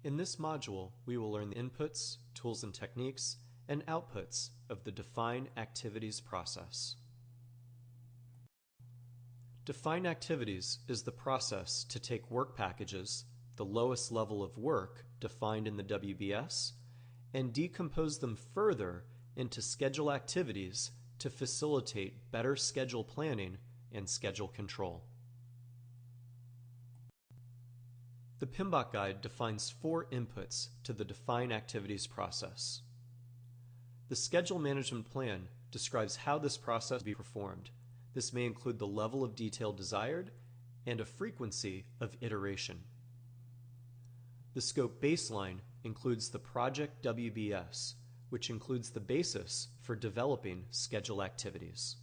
In this module, we will learn the inputs, tools and techniques, and outputs of the Define Activities process. Define Activities is the process to take work packages, the lowest level of work defined in the WBS, and decompose them further into schedule activities to facilitate better schedule planning and schedule control. The PMBOK guide defines 4 inputs to the Define Activities process. The Schedule Management Plan describes how this process will be performed. This may include the level of detail desired and a frequency of iteration. The Scope Baseline includes the Project WBS, which includes the basis for developing schedule activities.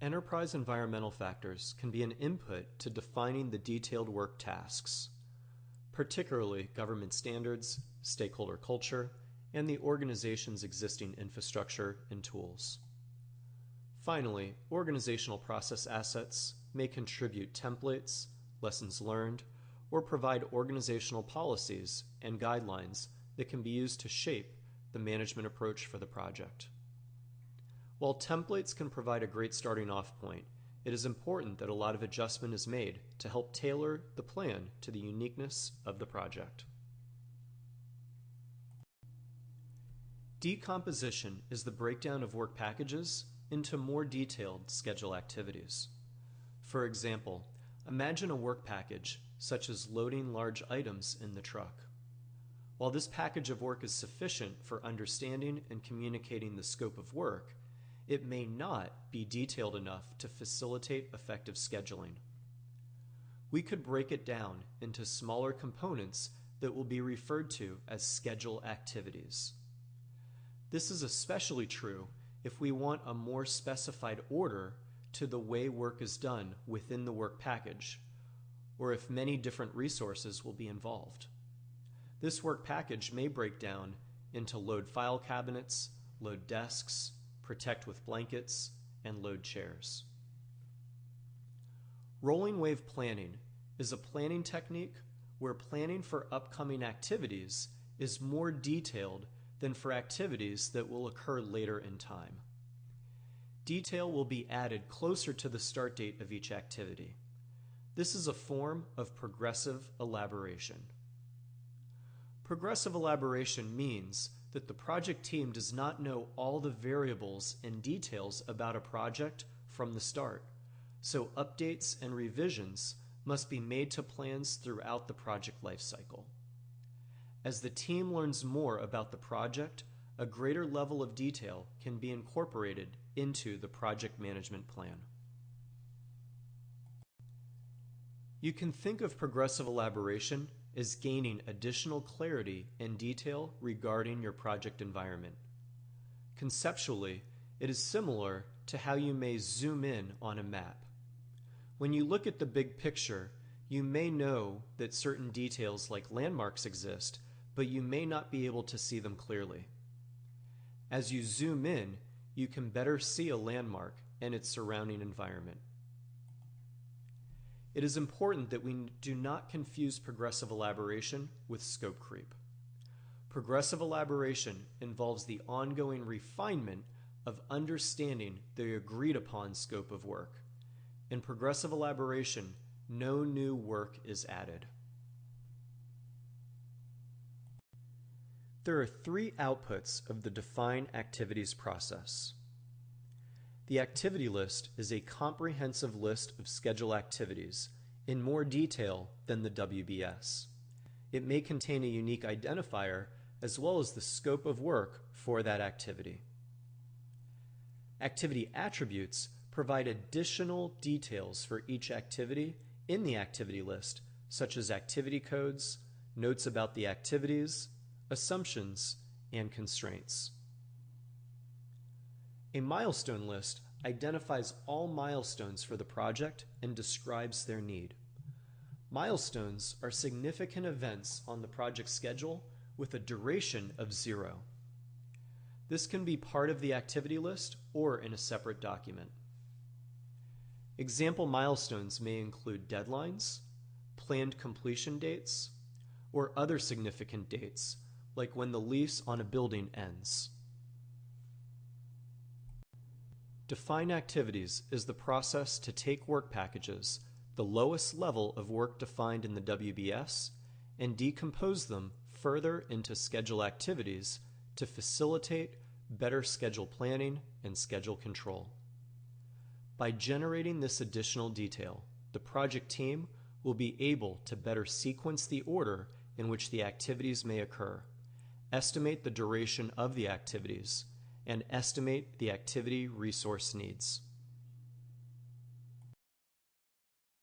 Enterprise environmental factors can be an input to defining the detailed work tasks, particularly government standards, stakeholder culture, and the organization's existing infrastructure and tools. Finally, organizational process assets may contribute templates, lessons learned, or provide organizational policies and guidelines that can be used to shape the management approach for the project. While templates can provide a great starting off point, it is important that a lot of adjustment is made to help tailor the plan to the uniqueness of the project. Decomposition is the breakdown of work packages into more detailed schedule activities. For example, imagine a work package such as loading large items in the truck. While this package of work is sufficient for understanding and communicating the scope of work, it may not be detailed enough to facilitate effective scheduling. We could break it down into smaller components that will be referred to as schedule activities. This is especially true if we want a more specified order to the way work is done within the work package, or if many different resources will be involved. This work package may break down into load file cabinets, load desks, protect with blankets, and load chairs. Rolling wave planning is a planning technique where planning for upcoming activities is more detailed than for activities that will occur later in time. Detail will be added closer to the start date of each activity. This is a form of progressive elaboration. Progressive elaboration means that the project team does not know all the variables and details about a project from the start, so updates and revisions must be made to plans throughout the project lifecycle. As the team learns more about the project, a greater level of detail can be incorporated into the project management plan. You can think of progressive elaboration is gaining additional clarity and detail regarding your project environment. Conceptually, it is similar to how you may zoom in on a map. When you look at the big picture, you may know that certain details like landmarks exist, but you may not be able to see them clearly. As you zoom in, you can better see a landmark and its surrounding environment. It is important that we do not confuse progressive elaboration with scope creep. Progressive elaboration involves the ongoing refinement of understanding the agreed upon scope of work. In progressive elaboration, no new work is added. There are 3 outputs of the Define Activities process. The activity list is a comprehensive list of schedule activities in more detail than the WBS. It may contain a unique identifier as well as the scope of work for that activity. Activity attributes provide additional details for each activity in the activity list, such as activity codes, notes about the activities, assumptions, and constraints. A milestone list identifies all milestones for the project and describes their need. Milestones are significant events on the project schedule with a duration of 0. This can be part of the activity list or in a separate document. Example milestones may include deadlines, planned completion dates, or other significant dates, like when the lease on a building ends. Define activities is the process to take work packages, the lowest level of work defined in the WBS, and decompose them further into schedule activities to facilitate better schedule planning and schedule control. By generating this additional detail, the project team will be able to better sequence the order in which the activities may occur, estimate the duration of the activities, and estimate the activity resource needs.